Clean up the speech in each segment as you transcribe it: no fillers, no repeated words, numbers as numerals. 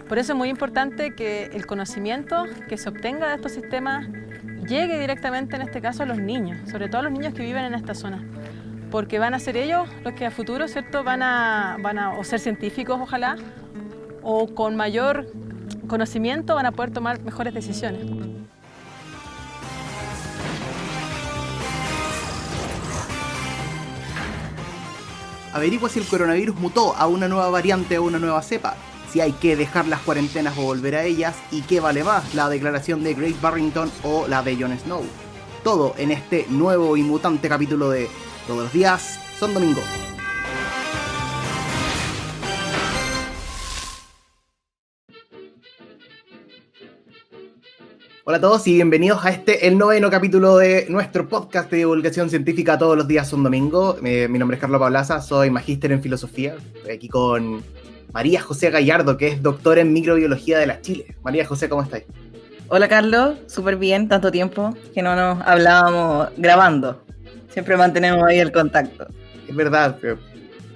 Por eso es muy importante que el conocimiento que se obtenga de estos sistemas llegue directamente, en este caso, a los niños, sobre todo a los niños que viven en esta zona, porque van a ser ellos los que a futuro, ¿cierto?, van a o ser científicos, ojalá, o con mayor conocimiento van a poder tomar mejores decisiones. Averigua si el coronavirus mutó a una nueva variante o una nueva cepa, si hay que dejar las cuarentenas o volver a ellas, y qué vale más, la declaración de Grace Barrington o la de Jon Snow. Todo en este nuevo y mutante capítulo de Todos los días son domingo. Hola a todos y bienvenidos a el 9º capítulo de nuestro podcast de divulgación científica Todos los días son domingo. Mi nombre es Carlos Pablaza, soy magíster en filosofía. Estoy aquí con María José Gallardo, que es doctora en microbiología de la Chile. María José, ¿cómo estáis? Hola Carlos, súper bien, tanto tiempo que no nos hablábamos grabando. Siempre mantenemos ahí el contacto. Es verdad,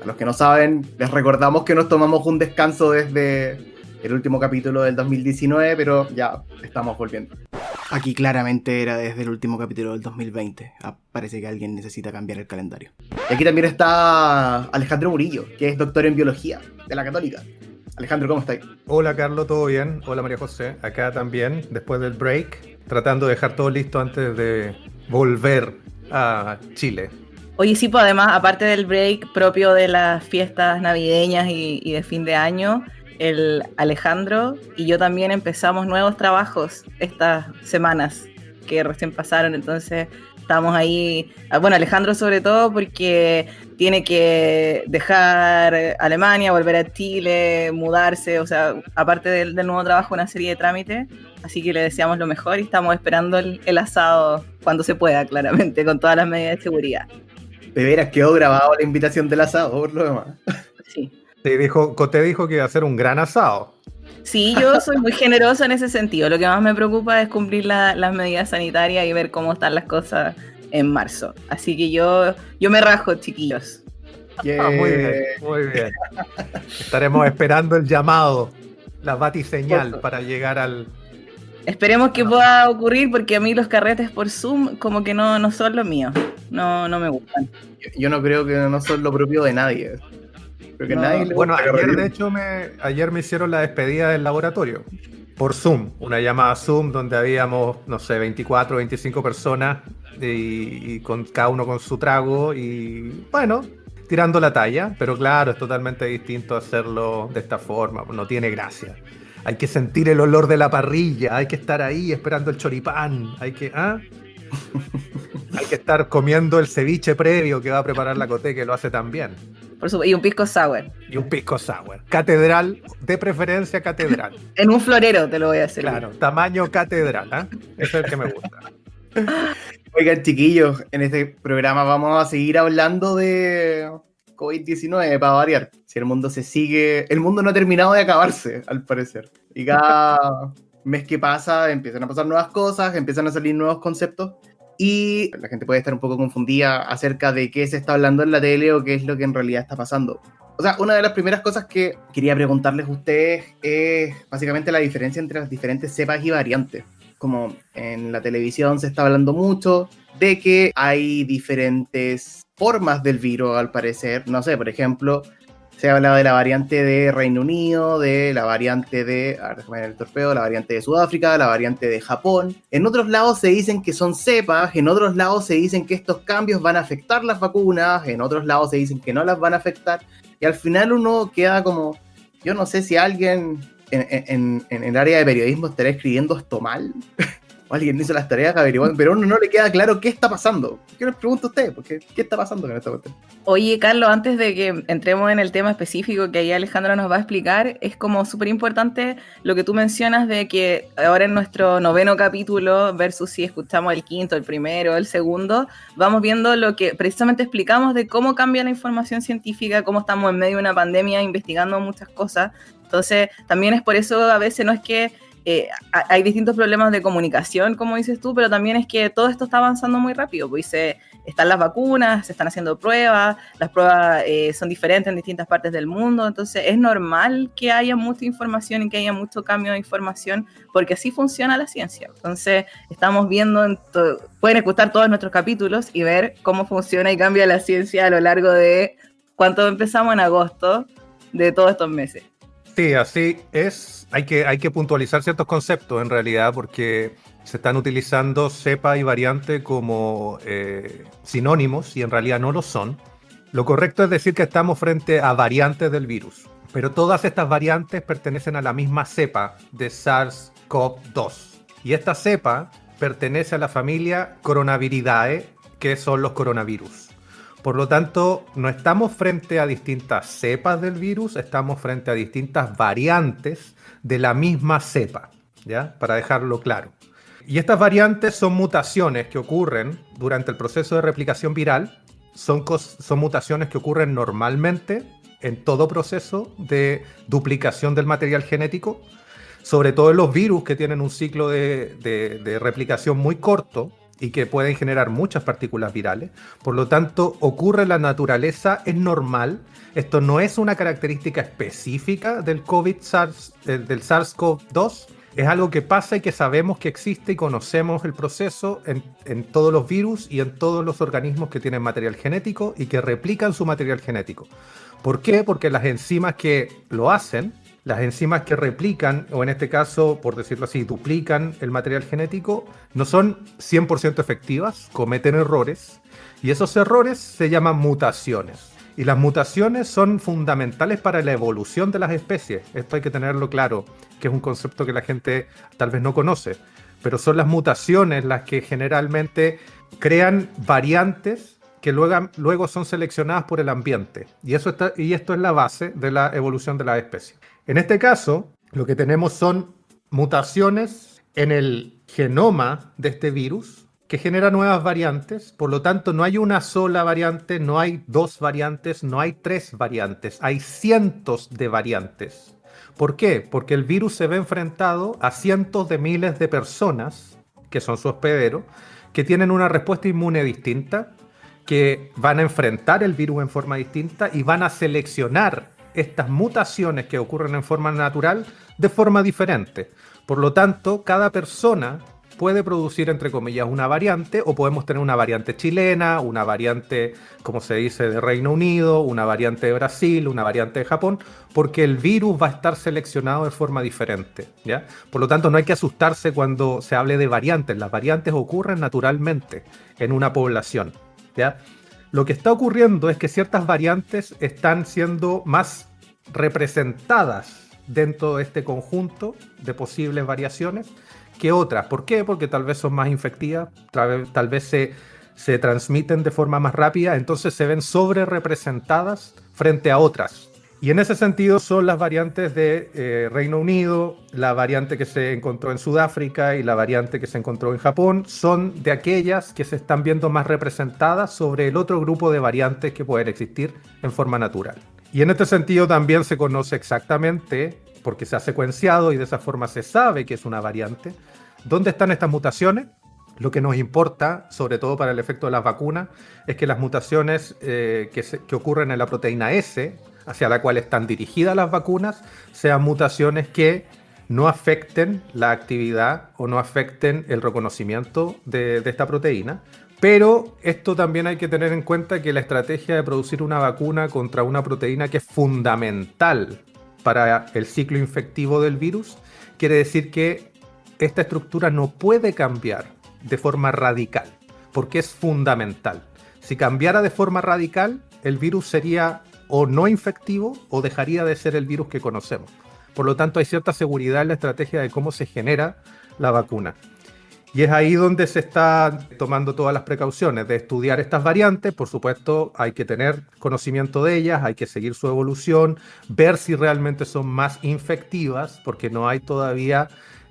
a los que no saben, les recordamos que nos tomamos un descanso desde el último capítulo del 2019, pero ya estamos volviendo. Aquí claramente era desde el último capítulo del 2020. Parece que alguien necesita cambiar el calendario. Y aquí también está Alejandro Murillo, que es doctor en biología de la Católica. Alejandro, ¿cómo estáis? Hola Carlos, ¿todo bien? Hola María José, acá también, después del break, tratando de dejar todo listo antes de volver a Chile. Oye, sí, pues además, aparte del break propio de las fiestas navideñas y de fin de año, el Alejandro y yo también empezamos nuevos trabajos estas semanas que recién pasaron, entonces estamos ahí, bueno, Alejandro sobre todo porque tiene que dejar Alemania, volver a Chile, mudarse, o sea, aparte del nuevo trabajo, una serie de trámites, así que le deseamos lo mejor y estamos esperando el asado cuando se pueda, claramente, con todas las medidas de seguridad. De veras, quedó grabado la invitación del asado, por lo demás. Sí. Coté dijo que iba a ser un gran asado. Sí, yo soy muy generosa en ese sentido. Lo que más me preocupa es cumplir las medidas sanitarias y ver cómo están las cosas en marzo. Así que yo me rajo, chiquillos. Yeah. Muy bien, muy bien. Estaremos esperando el llamado, la batiseñal para llegar al... Esperemos que pueda ocurrir porque a mí los carretes por Zoom como que no son lo mío. No me gustan. Yo no creo que no son lo propio de nadie. Que no, nadie bueno, ayer de hecho ayer me hicieron la despedida del laboratorio por Zoom, una llamada Zoom donde habíamos, no sé, 24, 25 personas y con cada uno con su trago y bueno, tirando la talla, pero claro, es totalmente distinto hacerlo de esta forma, no tiene gracia. Hay que sentir el olor de la parrilla, hay que estar ahí esperando el choripán, hay que estar comiendo el ceviche previo que va a preparar la Coté, que lo hace tan bien. Y un pisco sour. Y un pisco sour. Catedral, de preferencia catedral. En un florero te lo voy a hacer. Claro, tamaño catedral, ¿eh? Ese es el que me gusta. Oigan, chiquillos, en este programa vamos a seguir hablando de COVID-19 para variar. Si el mundo el mundo no ha terminado de acabarse, al parecer. Y cada mes que pasa empiezan a pasar nuevas cosas, empiezan a salir nuevos conceptos. Y la gente puede estar un poco confundida acerca de qué se está hablando en la tele o qué es lo que en realidad está pasando. O sea, una de las primeras cosas que quería preguntarles a ustedes es básicamente la diferencia entre las diferentes cepas y variantes. Como en la televisión se está hablando mucho de que hay diferentes formas del virus, al parecer. No sé, por ejemplo, se habla de la variante de Reino Unido, de la variante de, la variante de Sudáfrica, la variante de Japón. En otros lados se dicen que son cepas, en otros lados se dicen que estos cambios van a afectar las vacunas, en otros lados se dicen que no las van a afectar. Y al final uno queda como, yo no sé si alguien en el área de periodismo estará escribiendo esto mal. O alguien hizo las tareas averiguando, pero a uno no le queda claro qué está pasando. ¿Qué les pregunto a ustedes? ¿Qué está pasando con esta cuestión? Oye, Carlos, antes de que entremos en el tema específico que ahí Alejandro nos va a explicar, es como súper importante lo que tú mencionas de que ahora en nuestro 9º capítulo, versus si escuchamos el 5º, el primero, el segundo, vamos viendo lo que precisamente explicamos de cómo cambia la información científica, cómo estamos en medio de una pandemia investigando muchas cosas. Entonces, también es por eso a veces no es que hay distintos problemas de comunicación, como dices tú, pero también es que todo esto está avanzando muy rápido, pues, están las vacunas, se están haciendo pruebas, las pruebas son diferentes en distintas partes del mundo, entonces es normal que haya mucha información y que haya mucho cambio de información, porque así funciona la ciencia. Entonces estamos viendo, pueden escuchar todos nuestros capítulos y ver cómo funciona y cambia la ciencia a lo largo de cuánto empezamos en agosto de todos estos meses. Sí, así es. Hay que puntualizar ciertos conceptos en realidad, porque se están utilizando cepa y variante como sinónimos y en realidad no lo son. Lo correcto es decir que estamos frente a variantes del virus, pero todas estas variantes pertenecen a la misma cepa de SARS-CoV-2. Y esta cepa pertenece a la familia Coronaviridae, que son los coronavirus. Por lo tanto, no estamos frente a distintas cepas del virus, estamos frente a distintas variantes de la misma cepa, ¿ya? Para dejarlo claro. Y estas variantes son mutaciones que ocurren durante el proceso de replicación viral, son mutaciones que ocurren normalmente en todo proceso de duplicación del material genético, sobre todo en los virus que tienen un ciclo de replicación muy corto, y que pueden generar muchas partículas virales. Por lo tanto, ocurre en la naturaleza, es normal. Esto no es una característica específica del del SARS-CoV-2. Es algo que pasa y que sabemos que existe y conocemos el proceso en todos los virus y en todos los organismos que tienen material genético y que replican su material genético. ¿Por qué? Porque las enzimas que lo hacen, las enzimas que replican, o en este caso, por decirlo así, duplican el material genético, no son 100% efectivas, cometen errores, y esos errores se llaman mutaciones. Y las mutaciones son fundamentales para la evolución de las especies. Esto hay que tenerlo claro, que es un concepto que la gente tal vez no conoce, pero son las mutaciones las que generalmente crean variantes que luego son seleccionadas por el ambiente. Y esto es la base de la evolución de las especies. En este caso, lo que tenemos son mutaciones en el genoma de este virus que genera nuevas variantes. Por lo tanto, no hay una sola variante, no hay 2 variantes, no hay 3 variantes, hay cientos de variantes. ¿Por qué? Porque el virus se ve enfrentado a cientos de miles de personas, que son su hospedero, que tienen una respuesta inmune distinta, que van a enfrentar el virus en forma distinta y van a seleccionar estas mutaciones que ocurren en forma natural de forma diferente. Por lo tanto, cada persona puede producir, entre comillas, una variante, o podemos tener una variante chilena, una variante, como se dice, de Reino Unido, una variante de Brasil, una variante de Japón, porque el virus va a estar seleccionado de forma diferente, ¿ya? Por lo tanto, no hay que asustarse cuando se hable de variantes. Las variantes ocurren naturalmente en una población, ¿ya? Lo que está ocurriendo es que ciertas variantes están siendo más representadas dentro de este conjunto de posibles variaciones que otras. ¿Por qué? Porque tal vez son más infectivas, tal vez se transmiten de forma más rápida, entonces se ven sobre representadas frente a otras. Y en ese sentido son las variantes de Reino Unido, la variante que se encontró en Sudáfrica y la variante que se encontró en Japón, son de aquellas que se están viendo más representadas sobre el otro grupo de variantes que pueden existir en forma natural. Y en este sentido también se conoce exactamente, porque se ha secuenciado y de esa forma se sabe que es una variante, dónde están estas mutaciones. Lo que nos importa, sobre todo para el efecto de las vacunas, es que las mutaciones que ocurren en la proteína S, hacia la cual están dirigidas las vacunas, sean mutaciones que no afecten la actividad o no afecten el reconocimiento de esta proteína. Pero esto también hay que tener en cuenta que la estrategia de producir una vacuna contra una proteína que es fundamental para el ciclo infectivo del virus, quiere decir que esta estructura no puede cambiar de forma radical, porque es fundamental. Si cambiara de forma radical, el virus sería o no infectivo o dejaría de ser el virus que conocemos. Por lo tanto, hay cierta seguridad en la estrategia de cómo se genera la vacuna. Y es ahí donde se está tomando todas las precauciones de estudiar estas variantes. Por supuesto, hay que tener conocimiento de ellas, hay que seguir su evolución, ver si realmente son más infectivas, porque no hay todavía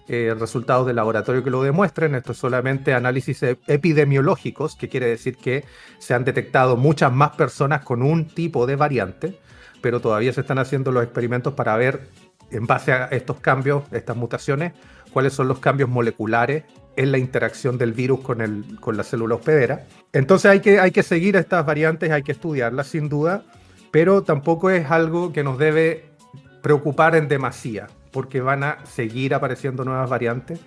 resultados de laboratorio que lo demuestren. Esto es solamente análisis epidemiológicos, que quiere decir que se han detectado muchas más personas con un tipo de variante, pero todavía se están haciendo los experimentos para ver, en base a estos cambios, estas mutaciones, cuáles son los cambios moleculares en la interacción del virus con la célula hospedera. Entonces hay que seguir estas variantes, hay que estudiarlas sin duda, pero tampoco es algo que nos debe preocupar en demasía, porque van a seguir apareciendo nuevas variantes.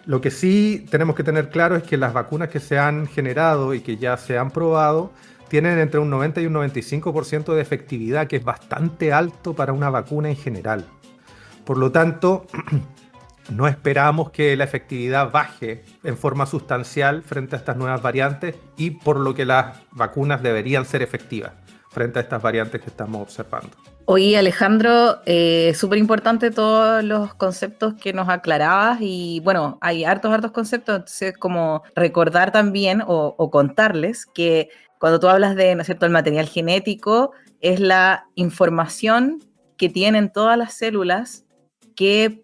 Lo que sí tenemos que tener claro es que las vacunas que se han generado y que ya se han probado tienen entre un 90 y un 95% de efectividad, que es bastante alto para una vacuna en general. Por lo tanto, no esperamos que la efectividad baje en forma sustancial frente a estas nuevas variantes, y por lo que las vacunas deberían ser efectivas frente a estas variantes que estamos observando. Oye, Alejandro, súper importante todos los conceptos que nos aclarabas, y bueno, hay hartos conceptos, entonces como recordar también o contarles que cuando tú hablas de, ¿no es cierto?, el material genético, es la información que tienen todas las células que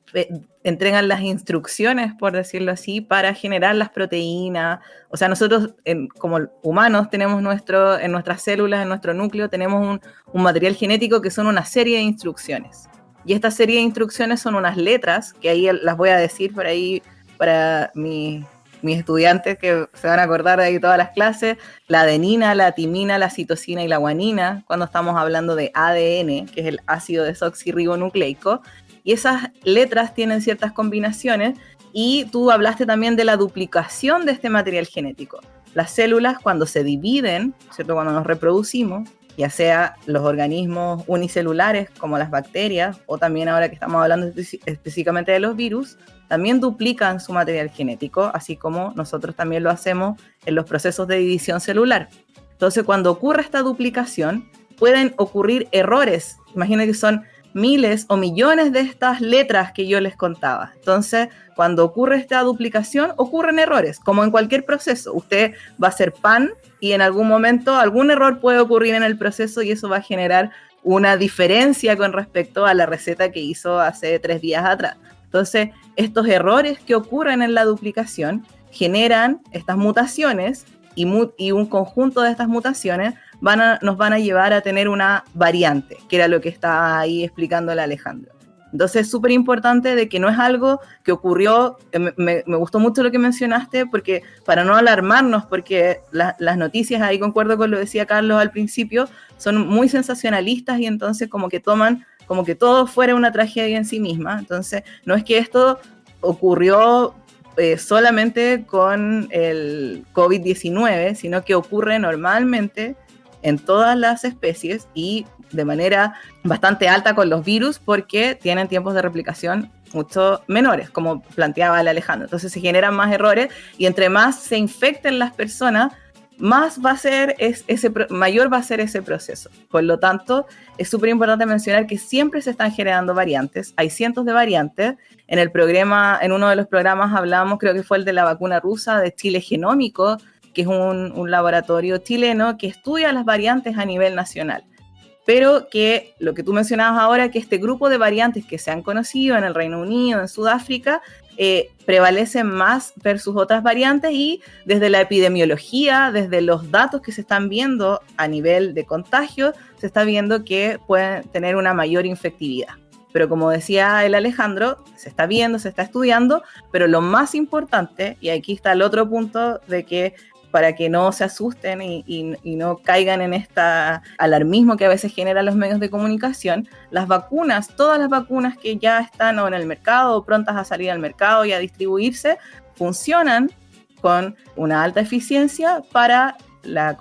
entregan las instrucciones, por decirlo así, para generar las proteínas. O sea, nosotros como humanos tenemos en nuestras células, en nuestro núcleo, tenemos un material genético que son una serie de instrucciones. Y esta serie de instrucciones son unas letras, que ahí las voy a decir por ahí para mis estudiantes que se van a acordar de ahí todas las clases: la adenina, la timina, la citosina y la guanina, cuando estamos hablando de ADN, que es el ácido desoxirribonucleico. Y esas letras tienen ciertas combinaciones, y tú hablaste también de la duplicación de este material genético. Las células, cuando se dividen, ¿cierto?, cuando nos reproducimos, ya sea los organismos unicelulares como las bacterias, o también ahora que estamos hablando específicamente de los virus, también duplican su material genético, así como nosotros también lo hacemos en los procesos de división celular. Entonces, cuando ocurre esta duplicación, pueden ocurrir errores. Imagina que son miles o millones de estas letras que yo les contaba. Entonces, cuando ocurre esta duplicación, ocurren errores, como en cualquier proceso. Usted va a hacer pan y en algún momento algún error puede ocurrir en el proceso, y eso va a generar una diferencia con respecto a la receta que hizo hace 3 días atrás. Entonces, estos errores que ocurren en la duplicación generan estas mutaciones, y un conjunto de estas mutaciones nos van a llevar a tener una variante, que era lo que estaba ahí explicándole Alejandro. Entonces es súper importante de que no es algo que ocurrió. Me gustó mucho lo que mencionaste, porque para no alarmarnos, porque las noticias, ahí concuerdo con lo que decía Carlos al principio, son muy sensacionalistas, y entonces como que toman como que todo fuera una tragedia en sí misma. Entonces no es que esto ocurrió solamente con el COVID-19, sino que ocurre normalmente en todas las especies y de manera bastante alta con los virus, porque tienen tiempos de replicación mucho menores, como planteaba el Alejandro. Entonces se generan más errores, y entre más se infecten las personas, mayor va a ser ese proceso. Por lo tanto, es súper importante mencionar que siempre se están generando variantes. Hay cientos de variantes. En uno de los programas hablamos, creo que fue el de la vacuna rusa, de Chile Genómico, que es un laboratorio chileno que estudia las variantes a nivel nacional. Pero que lo que tú mencionabas ahora, que este grupo de variantes que se han conocido en el Reino Unido, en Sudáfrica, prevalecen más versus otras variantes, y desde la epidemiología, desde los datos que se están viendo a nivel de contagio, se está viendo que pueden tener una mayor infectividad. Pero como decía el Alejandro, se está viendo, se está estudiando, pero lo más importante, y aquí está el otro punto de que para que no se asusten y no caigan en este alarmismo que a veces generan los medios de comunicación, las vacunas, todas las vacunas que ya están o en el mercado o prontas a salir al mercado y a distribuirse, funcionan con una alta eficiencia para la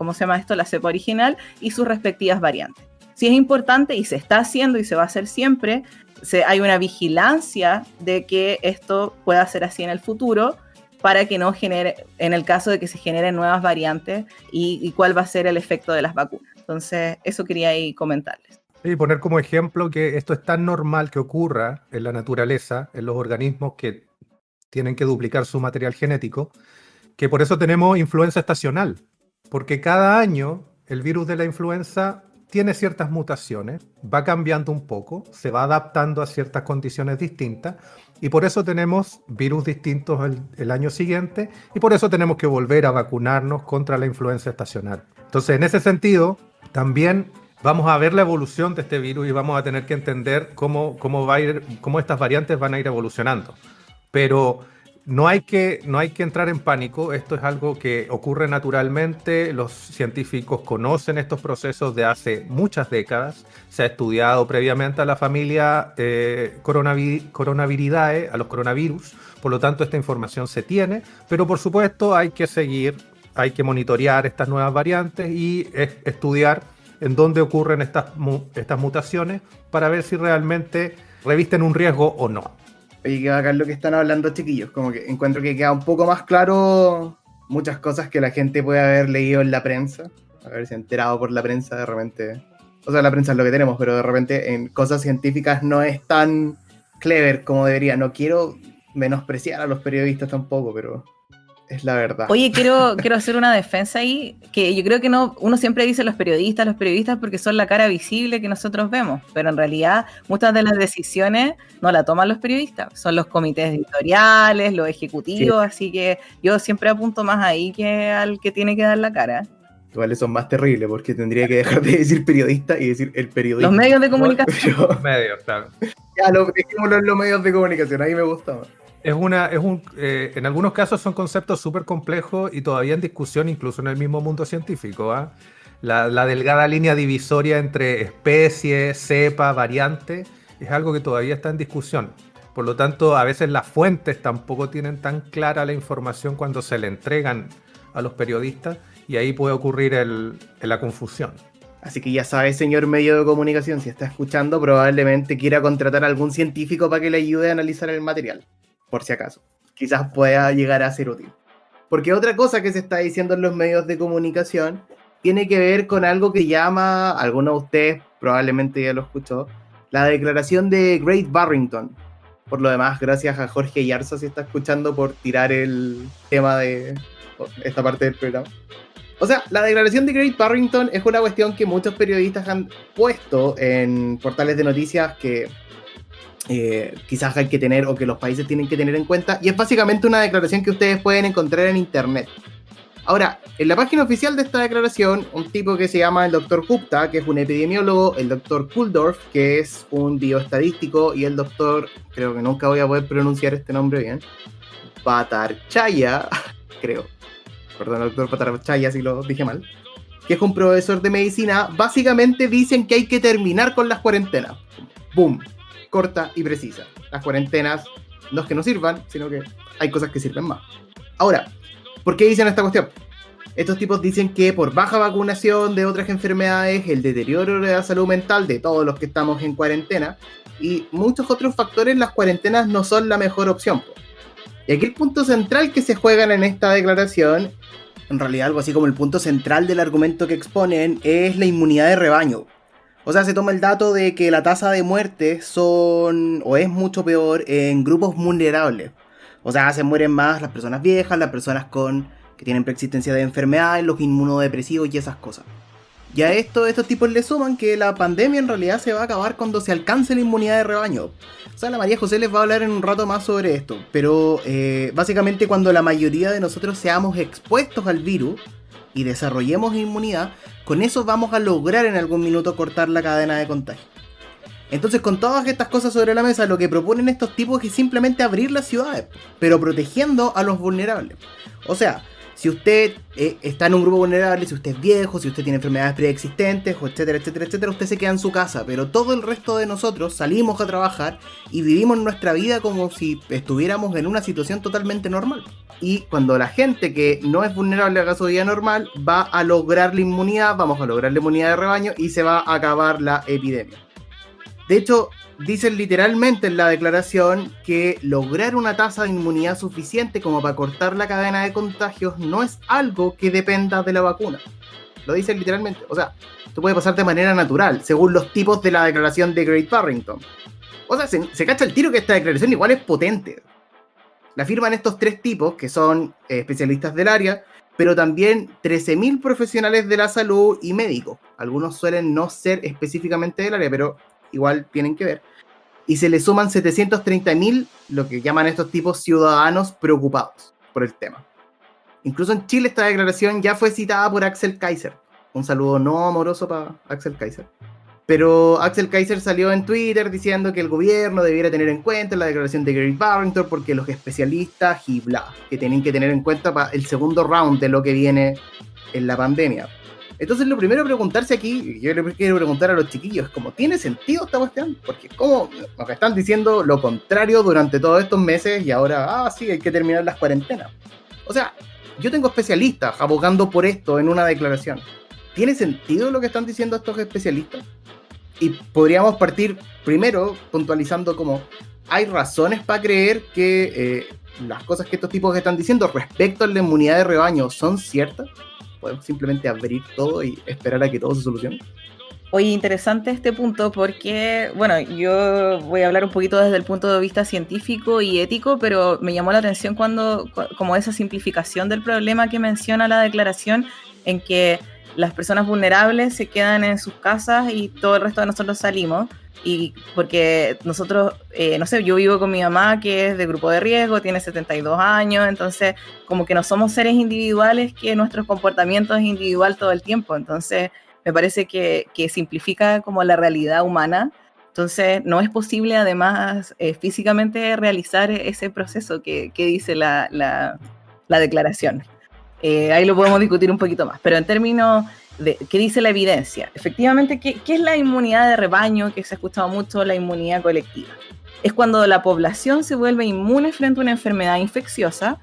cepa original y sus respectivas variantes. Sí es importante, y se está haciendo y se va a hacer siempre, hay una vigilancia de que esto pueda ser así en el futuro, para que no genere, en el caso de que se generen nuevas variantes, y cuál va a ser el efecto de las vacunas. Entonces, eso quería ahí comentarles. Y poner como ejemplo que esto es tan normal que ocurra en la naturaleza, en los organismos que tienen que duplicar su material genético, que por eso tenemos influenza estacional, porque cada año el virus de la influenza tiene ciertas mutaciones, va cambiando un poco, se va adaptando a ciertas condiciones distintas, y por eso tenemos virus distintos el año siguiente, y por eso tenemos que volver a vacunarnos contra la influenza estacional. Entonces, en ese sentido, también vamos a ver la evolución de este virus, y vamos a tener que entender cómo estas variantes van a ir evolucionando. Pero no hay que entrar en pánico, esto es algo que ocurre naturalmente, los científicos conocen estos procesos de hace muchas décadas, se ha estudiado previamente a la familia Coronaviridae, a los coronavirus, por lo tanto esta información se tiene, pero por supuesto hay que seguir, hay que monitorear estas nuevas variantes y estudiar en dónde ocurren estas mutaciones para ver si realmente revisten un riesgo o no. Oye, qué bacán lo que están hablando, chiquillos. Como que encuentro que queda un poco más claro muchas cosas que la gente puede haber leído en la prensa, haberse enterado por la prensa de repente. O sea, la prensa es lo que tenemos, pero de repente en cosas científicas no es tan clever como debería. No quiero menospreciar a los periodistas tampoco, pero es la verdad. Oye, quiero hacer una defensa ahí, que yo creo que no, uno siempre dice los periodistas porque son la cara visible que nosotros vemos, pero en realidad muchas de las decisiones no la toman los periodistas, son los comités editoriales, los ejecutivos, sí. Así que yo siempre apunto más ahí que al que tiene que dar la cara. Igual son más terribles, porque tendría que dejar de decir periodista y decir el periodista. Los medios de comunicación. Pero... Los medios, claro. Ya, dejémoslo en los medios de comunicación, ahí me gusta más. En algunos casos son conceptos súper complejos y todavía en discusión, incluso en el mismo mundo científico. ¿Eh? La delgada línea divisoria entre especie, cepa, variante, es algo que todavía está en discusión. Por lo tanto, a veces las fuentes tampoco tienen tan clara la información cuando se le entregan a los periodistas y ahí puede ocurrir la confusión. Así que ya sabe, señor medio de comunicación, si está escuchando, probablemente quiera contratar a algún científico para que le ayude a analizar el material. Por si acaso, quizás pueda llegar a ser útil. Porque otra cosa que se está diciendo en los medios de comunicación tiene que ver con algo que llama, alguno de ustedes probablemente ya lo escuchó, la declaración de Great Barrington. Por lo demás, gracias a Jorge Yarza si está escuchando por tirar el tema de esta parte del programa. O sea, la declaración de Great Barrington es una cuestión que muchos periodistas han puesto en portales de noticias que quizás hay que tener o que los países tienen que tener en cuenta, y es básicamente una declaración que ustedes pueden encontrar en internet. Ahora, en la página oficial de esta declaración, un tipo que se llama el Dr. Gupta, que es un epidemiólogo, el Dr. Kulldorff, que es un bioestadístico, y el Dr., creo que nunca voy a poder pronunciar este nombre bien, Bhattacharya, creo, perdón, Dr. Bhattacharya si lo dije mal, que es un profesor de medicina, básicamente dicen que hay que terminar con las cuarentenas. ¡Boom! Corta y precisa. Las cuarentenas no es que no sirvan, sino que hay cosas que sirven más. Ahora, ¿por qué dicen esta cuestión? Estos tipos dicen que por baja vacunación de otras enfermedades, el deterioro de la salud mental de todos los que estamos en cuarentena y muchos otros factores, las cuarentenas no son la mejor opción. Y aquí el punto central que se juegan en esta declaración, en realidad algo así como el punto central del argumento que exponen, es la inmunidad de rebaño. O sea, se toma el dato de que la tasa de muerte es mucho peor en grupos vulnerables. O sea, se mueren más las personas viejas, las personas que tienen preexistencia de enfermedades, los inmunodepresivos y esas cosas. Y a estos tipos le suman que la pandemia en realidad se va a acabar cuando se alcance la inmunidad de rebaño. O sea, la María José les va a hablar en un rato más sobre esto. Pero básicamente cuando la mayoría de nosotros seamos expuestos al virus y desarrollemos inmunidad, con eso vamos a lograr en algún minuto cortar la cadena de contagio. Entonces, con todas estas cosas sobre la mesa, lo que proponen estos tipos es simplemente abrir las ciudades, pero protegiendo a los vulnerables. O sea, si usted está en un grupo vulnerable, si usted es viejo, si usted tiene enfermedades preexistentes, etcétera, etcétera, etcétera, usted se queda en su casa, pero todo el resto de nosotros salimos a trabajar y vivimos nuestra vida como si estuviéramos en una situación totalmente normal. Y cuando la gente que no es vulnerable a su vida normal va a lograr la inmunidad, vamos a lograr la inmunidad de rebaño y se va a acabar la epidemia. De hecho, dicen literalmente en la declaración que lograr una tasa de inmunidad suficiente como para cortar la cadena de contagios no es algo que dependa de la vacuna. Lo dicen literalmente. O sea, esto puede pasar de manera natural, según los tipos de la declaración de Great Barrington. O sea, se cacha el tiro que esta declaración igual es potente. La firman estos tres tipos, que son especialistas del área, pero también 13.000 profesionales de la salud y médicos. Algunos suelen no ser específicamente del área, pero igual tienen que ver. Y se le suman 730.000, lo que llaman estos tipos ciudadanos preocupados por el tema. Incluso en Chile esta declaración ya fue citada por Axel Kaiser. Un saludo no amoroso para Axel Kaiser. Pero Axel Kaiser salió en Twitter diciendo que el gobierno debiera tener en cuenta la declaración de Gary Barrington porque los especialistas y bla, que tienen que tener en cuenta para el segundo round de lo que viene en la pandemia. Entonces lo primero a preguntarse aquí, yo le quiero preguntar a los chiquillos, ¿cómo tiene sentido esta cuestión? Porque como nos están diciendo lo contrario durante todos estos meses y ahora, sí, hay que terminar las cuarentenas. O sea, yo tengo especialistas abogando por esto en una declaración. ¿Tiene sentido lo que están diciendo estos especialistas? Y podríamos partir primero puntualizando como hay razones para creer que las cosas que estos tipos están diciendo respecto a la inmunidad de rebaño son ciertas. Podemos simplemente abrir todo y esperar a que todo se solucione. Oye, interesante este punto porque, bueno, yo voy a hablar un poquito desde el punto de vista científico y ético, pero me llamó la atención como esa simplificación del problema que menciona la declaración, en que las personas vulnerables se quedan en sus casas y todo el resto de nosotros salimos. Y porque nosotros, no sé, yo vivo con mi mamá que es de grupo de riesgo, tiene 72 años, entonces como que no somos seres individuales, que nuestro comportamiento es individual todo el tiempo. Entonces me parece que simplifica como la realidad humana. Entonces no es posible además físicamente realizar ese proceso que dice la declaración. Ahí lo podemos discutir un poquito más, pero en términos de qué dice la evidencia, efectivamente, ¿qué es la inmunidad de rebaño? Que se ha escuchado mucho, la inmunidad colectiva. Es cuando la población se vuelve inmune frente a una enfermedad infecciosa,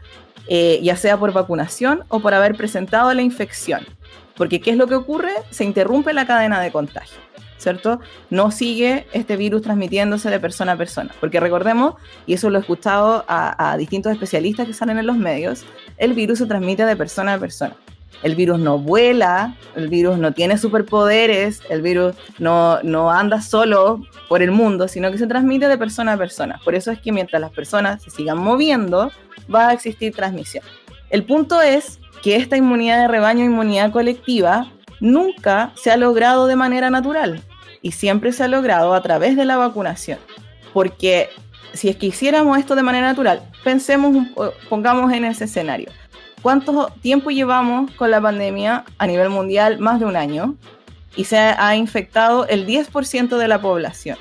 ya sea por vacunación o por haber presentado la infección. Porque ¿qué es lo que ocurre? Se interrumpe la cadena de contagio, ¿cierto? No sigue este virus transmitiéndose de persona a persona. Porque recordemos, y eso lo he escuchado a distintos especialistas que salen en los medios, el virus se transmite de persona a persona. El virus no vuela, el virus no tiene superpoderes, el virus no anda solo por el mundo, sino que se transmite de persona a persona. Por eso es que mientras las personas se sigan moviendo, va a existir transmisión. El punto es que esta inmunidad de rebaño, inmunidad colectiva, nunca se ha logrado de manera natural y siempre se ha logrado a través de la vacunación. Porque si es que hiciéramos esto de manera natural, pongamos en ese escenario. ¿Cuánto tiempo llevamos con la pandemia a nivel mundial? Más de un año. Y se ha infectado el 10% de la población.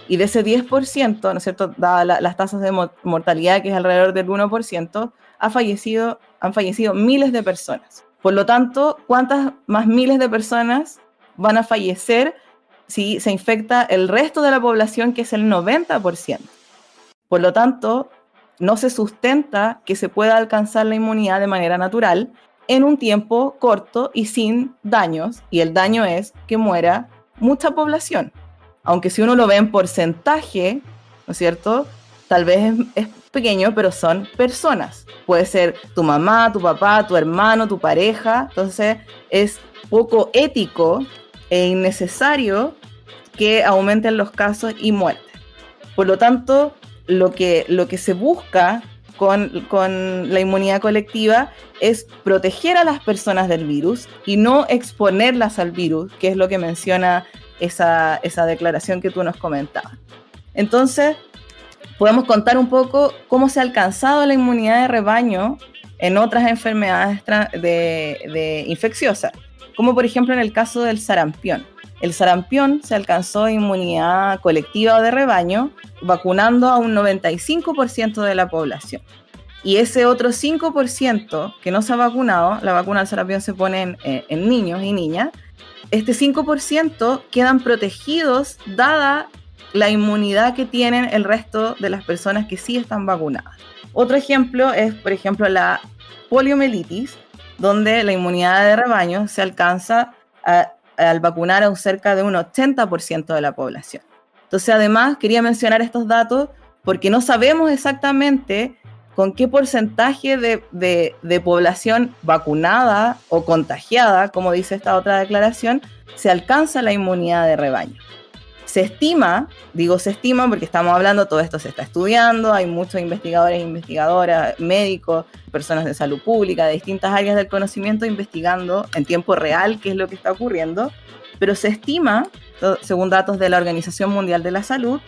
Y de ese 10%, ¿no es cierto?, dadas las tasas de mortalidad, que es alrededor del 1%, han fallecido miles de personas. Por lo tanto, ¿cuántas más miles de personas van a fallecer si se infecta el resto de la población, que es el 90%? Por lo tanto, no se sustenta que se pueda alcanzar la inmunidad de manera natural en un tiempo corto y sin daños, y el daño es que muera mucha población. Aunque si uno lo ve en porcentaje, ¿no es cierto?, tal vez es pequeño, pero son personas. Puede ser tu mamá, tu papá, tu hermano, tu pareja. Entonces es poco ético e innecesario que aumenten los casos y muertes. Por lo tanto, lo que se busca con la inmunidad colectiva es proteger a las personas del virus y no exponerlas al virus, que es lo que menciona esa declaración que tú nos comentabas. Entonces, podemos contar un poco cómo se ha alcanzado la inmunidad de rebaño en otras enfermedades infecciosas, como por ejemplo en el caso del sarampión. El sarampión se alcanzó inmunidad colectiva o de rebaño vacunando a un 95% de la población. Y ese otro 5% que no se ha vacunado, la vacuna del sarampión se pone en niños y niñas, este 5% quedan protegidos dada la inmunidad que tienen el resto de las personas que sí están vacunadas. Otro ejemplo es, por ejemplo, la poliomielitis, donde la inmunidad de rebaño se alcanza al vacunar a cerca de un 80% de la población. Entonces, además, quería mencionar estos datos porque no sabemos exactamente con qué porcentaje de población vacunada o contagiada, como dice esta otra declaración, se alcanza la inmunidad de rebaño. Se estima porque estamos hablando, todo esto se está estudiando, hay muchos investigadores e investigadoras, médicos, personas de salud pública, de distintas áreas del conocimiento, investigando en tiempo real qué es lo que está ocurriendo, pero se estima, según datos de la Organización Mundial de la Salud,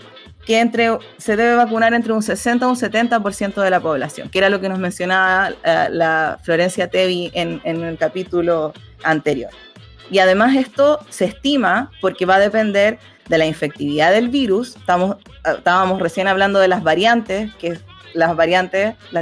que se debe vacunar entre un 60 y un 70% de la población, que era lo que nos mencionaba la Florencia Tevi en el capítulo anterior. Y además esto se estima porque va a depender de la infectividad del virus. Estábamos recién hablando de las variantes, que las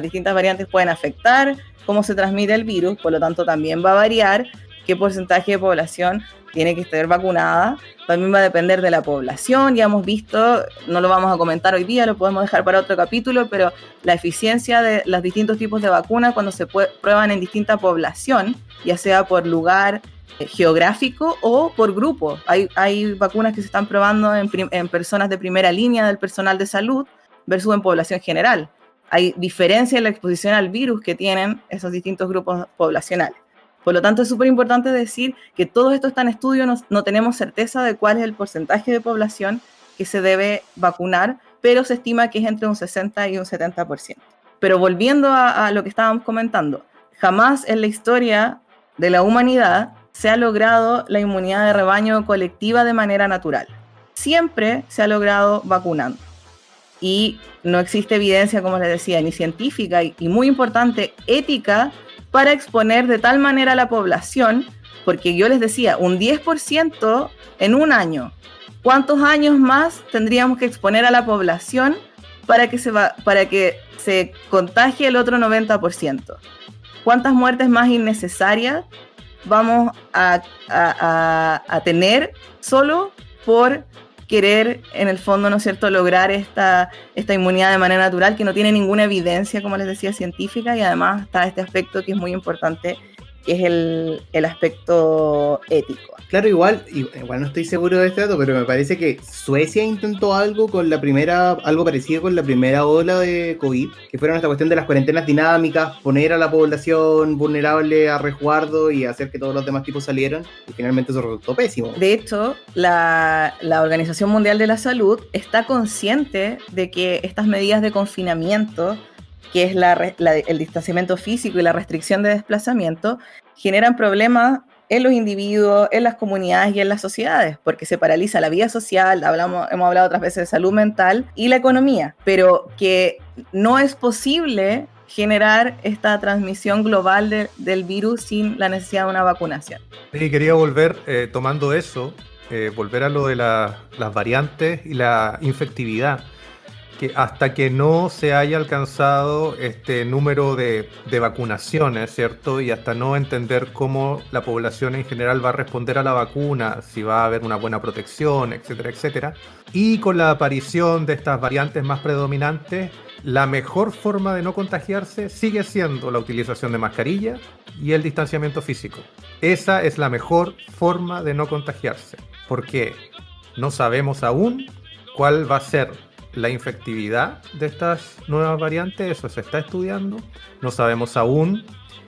distintas variantes pueden afectar cómo se transmite el virus, por lo tanto también va a variar qué porcentaje de población tiene que estar vacunada. También va a depender de la población, ya hemos visto, no lo vamos a comentar hoy día, lo podemos dejar para otro capítulo, pero la eficiencia de los distintos tipos de vacunas cuando se prueban en distinta población, ya sea por lugar geográfico o por grupo. Hay vacunas que se están probando en personas de primera línea del personal de salud versus en población general. Hay diferencia en la exposición al virus que tienen esos distintos grupos poblacionales. Por lo tanto, es súper importante decir que todo esto está en estudio, no tenemos certeza de cuál es el porcentaje de población que se debe vacunar, pero se estima que es entre un 60 y un 70%. Pero volviendo a lo que estábamos comentando, jamás en la historia de la humanidad se ha logrado la inmunidad de rebaño colectiva de manera natural. Siempre se ha logrado vacunando. Y no existe evidencia, como les decía, ni científica y muy importante, ética, para exponer de tal manera a la población, porque yo les decía, un 10% en un año. ¿Cuántos años más tendríamos que exponer a la población para que se contagie el otro 90%? ¿Cuántas muertes más innecesarias vamos a tener solo por querer, en el fondo, ¿no es cierto?, lograr esta inmunidad de manera natural que no tiene ninguna evidencia, como les decía, científica, y además está este aspecto que es muy importante, que es el aspecto ético. Claro, igual no estoy seguro de este dato, pero me parece que Suecia intentó algo parecido con la primera ola de COVID, que fueron esta cuestión de las cuarentenas dinámicas, poner a la población vulnerable a resguardo y hacer que todos los demás tipos salieran, y finalmente eso resultó pésimo. De hecho, la Organización Mundial de la Salud está consciente de que estas medidas de confinamiento, que es el distanciamiento físico y la restricción de desplazamiento, generan problemas en los individuos, en las comunidades y en las sociedades, porque se paraliza la vida social, hemos hablado otras veces de salud mental y la economía, pero que no es posible generar esta transmisión global del virus sin la necesidad de una vacunación. Sí, quería volver, tomando eso, volver a lo de las variantes y la infectividad, que hasta que no se haya alcanzado este número de vacunaciones, ¿cierto? Y hasta no entender cómo la población en general va a responder a la vacuna, si va a haber una buena protección, etcétera, etcétera. Y con la aparición de estas variantes más predominantes, la mejor forma de no contagiarse sigue siendo la utilización de mascarilla y el distanciamiento físico. Esa es la mejor forma de no contagiarse, porque no sabemos aún cuál va a ser la infectividad de estas nuevas variantes, eso se está estudiando. No sabemos aún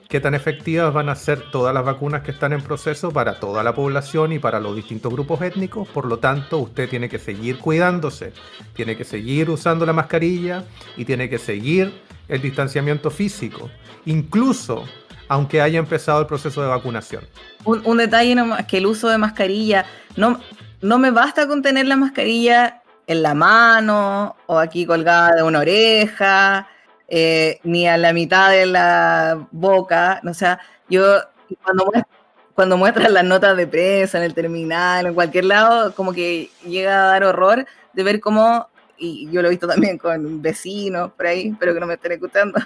qué tan efectivas van a ser todas las vacunas que están en proceso para toda la población y para los distintos grupos étnicos. Por lo tanto, usted tiene que seguir cuidándose, tiene que seguir usando la mascarilla y tiene que seguir el distanciamiento físico, incluso aunque haya empezado el proceso de vacunación. Un detalle nomás, que el uso de mascarilla, no me basta con tener la mascarilla en la mano o aquí colgada de una oreja, ni a la mitad de la boca. O sea, yo cuando muestran las notas de prensa en el terminal, en cualquier lado, como que llega a dar horror de ver cómo, y yo lo he visto también con vecinos por ahí, espero que no me estén escuchando,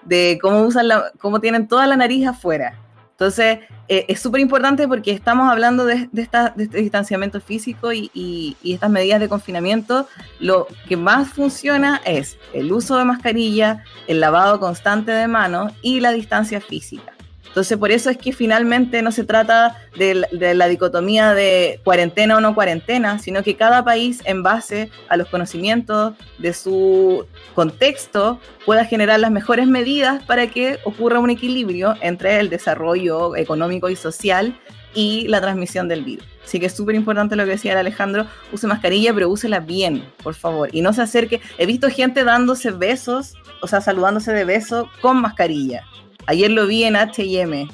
de cómo tienen toda la nariz afuera. Entonces, es súper importante porque estamos hablando de este distanciamiento físico y estas medidas de confinamiento. Lo que más funciona es el uso de mascarilla, el lavado constante de manos y la distancia física. Entonces, por eso es que finalmente no se trata de la dicotomía de cuarentena o no cuarentena, sino que cada país, en base a los conocimientos de su contexto, pueda generar las mejores medidas para que ocurra un equilibrio entre el desarrollo económico y social y la transmisión del virus. Así que es súper importante lo que decía el Alejandro, use mascarilla, pero úsela bien, por favor, y no se acerque. He visto gente dándose besos, o sea, saludándose de beso con mascarilla. Ayer lo vi en H&M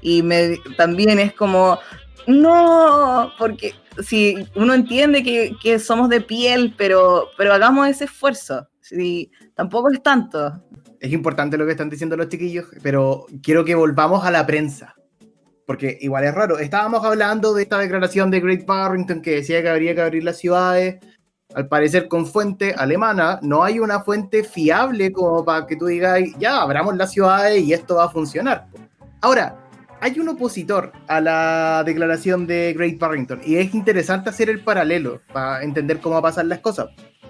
y también es como, no, porque si uno entiende que somos de piel, pero hagamos ese esfuerzo, si tampoco es tanto. Es importante lo que están diciendo los chiquillos, pero quiero que volvamos a la prensa, porque igual es raro. Estábamos hablando de esta declaración de Great Barrington que decía que habría que abrir las ciudades. Al parecer con fuente alemana, no hay una fuente fiable como para que tú digas, ya, abramos las ciudades y esto va a funcionar. Ahora, hay un opositor a la declaración de Great Barrington y es interesante hacer el paralelo para entender cómo pasan las cosas.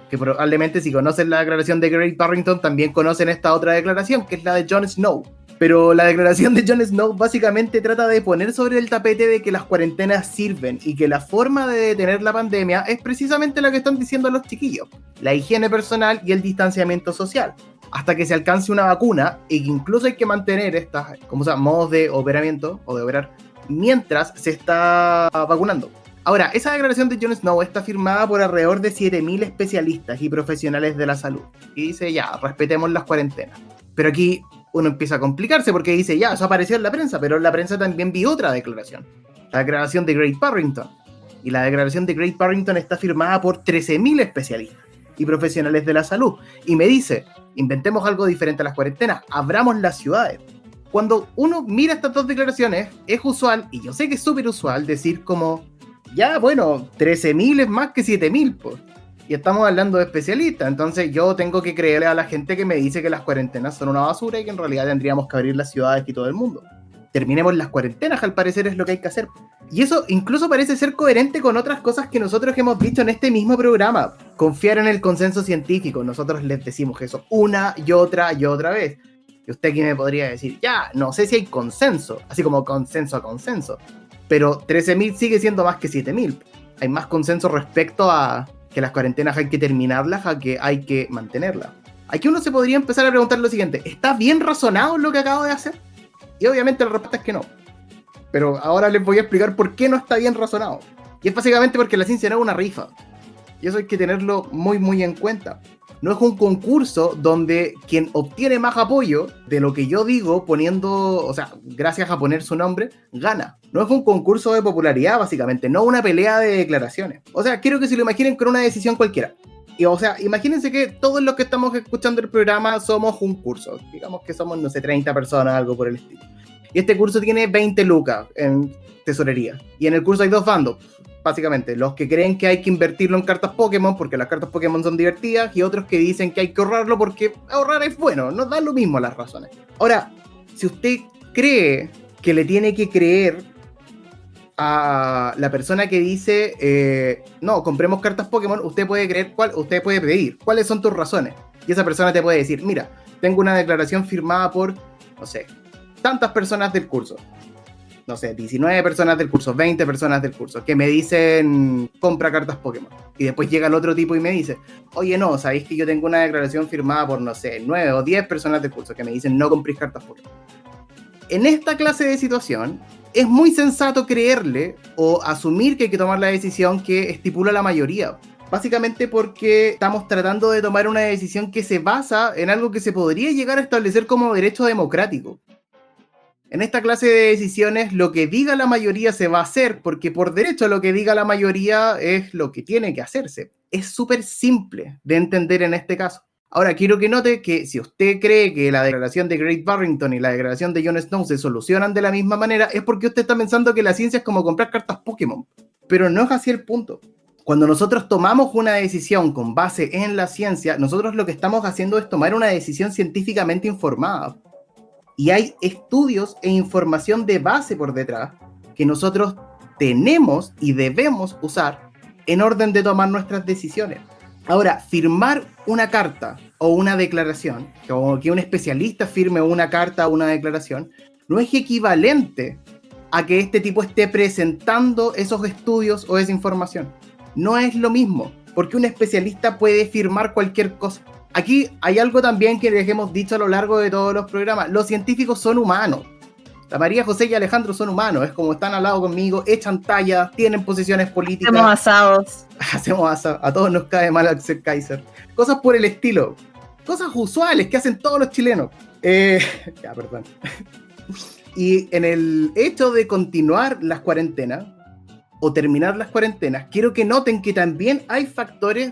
Que probablemente si conocen la declaración de Great Barrington también conocen esta otra declaración, que es la de Jon Snow. Pero la declaración de Jon Snow básicamente trata de poner sobre el tapete de que las cuarentenas sirven y que la forma de detener la pandemia es precisamente la que están diciendo los chiquillos: la higiene personal y el distanciamiento social, hasta que se alcance una vacuna, y que incluso hay que mantener estas modos de operamiento o de operar mientras se está vacunando. Ahora, esa declaración de Jon Snow está firmada por alrededor de 7.000 especialistas y profesionales de la salud. Y dice, ya, respetemos las cuarentenas. Pero aquí uno empieza a complicarse porque dice, ya, eso apareció en la prensa, pero la prensa también vio otra declaración. La declaración de Great Barrington. Y la declaración de Great Barrington está firmada por 13.000 especialistas y profesionales de la salud. Y me dice, inventemos algo diferente a las cuarentenas, abramos las ciudades. Cuando uno mira estas dos declaraciones, es usual, y yo sé que es súper usual, decir como, ya, bueno, 13.000 es más que 7.000, pues. Y estamos hablando de especialistas, entonces yo tengo que creerle a la gente que me dice que las cuarentenas son una basura y que en realidad tendríamos que abrir las ciudades y todo el mundo. Terminemos las cuarentenas, al parecer es lo que hay que hacer. Y eso incluso parece ser coherente con otras cosas que nosotros hemos dicho en este mismo programa. Confiar en el consenso científico, nosotros les decimos eso una y otra vez. Y usted aquí me podría decir, ya, no sé si hay consenso, así como consenso a consenso, pero 13.000 sigue siendo más que 7.000. Hay más consenso respecto a que las cuarentenas hay que terminarlas, a que hay que mantenerlas. Aquí uno se podría empezar a preguntar lo siguiente: ¿está bien razonado lo que acabo de hacer? Y obviamente la respuesta es que no. Pero ahora les voy a explicar por qué no está bien razonado. Y es básicamente porque la ciencia no es una rifa. Y eso hay que tenerlo muy, muy en cuenta. No es un concurso donde quien obtiene más apoyo de lo que yo digo, poniendo, o sea, gracias a poner su nombre, gana. No es un concurso de popularidad, básicamente, no una pelea de declaraciones. O sea, quiero que se lo imaginen con una decisión cualquiera. Y, o sea, imagínense que todos los que estamos escuchando el programa somos un curso. Digamos que somos, no sé, 30 personas, algo por el estilo. Y este curso tiene 20 lucas en tesorería. Y en el curso hay dos bandos. Básicamente, los que creen que hay que invertirlo en cartas Pokémon porque las cartas Pokémon son divertidas, y otros que dicen que hay que ahorrarlo porque ahorrar es bueno, nos da lo mismo las razones. Ahora, si usted cree que le tiene que creer a la persona que dice no, compremos cartas Pokémon, usted puede pedir cuáles son tus razones, y esa persona te puede decir, mira, tengo una declaración firmada por, no sé, tantas personas del curso, no sé, 19 personas del curso, 20 personas del curso, que me dicen, compra cartas Pokémon. Y después llega el otro tipo y me dice, oye, no, sabéis que yo tengo una declaración firmada por, no sé, 9 o 10 personas del curso, que me dicen, no compréis cartas Pokémon. En esta clase de situación, es muy sensato creerle o asumir que hay que tomar la decisión que estipula la mayoría. Básicamente porque estamos tratando de tomar una decisión que se basa en algo que se podría llegar a establecer como derecho democrático. En esta clase de decisiones, lo que diga la mayoría se va a hacer, porque por derecho lo que diga la mayoría es lo que tiene que hacerse. Es súper simple de entender en este caso. Ahora, quiero que note que si usted cree que la declaración de Great Barrington y la declaración de Jon Snow se solucionan de la misma manera, es porque usted está pensando que la ciencia es como comprar cartas Pokémon. Pero no es así el punto. Cuando nosotros tomamos una decisión con base en la ciencia, nosotros lo que estamos haciendo es tomar una decisión científicamente informada. Y hay estudios e información de base por detrás que nosotros tenemos y debemos usar en orden de tomar nuestras decisiones. Ahora, firmar una carta o una declaración, o que un especialista firme una carta o una declaración, no es equivalente a que este tipo esté presentando esos estudios o esa información. No es lo mismo, porque un especialista puede firmar cualquier cosa. Aquí hay algo también que les hemos dicho a lo largo de todos los programas. Los científicos son humanos. La María José y Alejandro son humanos. Es como están al lado conmigo, echan tallas, tienen posiciones políticas. Hacemos asados. Hacemos asados. A todos nos cae mal Axel Kaiser. Cosas por el estilo. Cosas usuales que hacen todos los chilenos. Ya, perdón. Y en el hecho de continuar las cuarentenas o terminar las cuarentenas, quiero que noten que también hay factores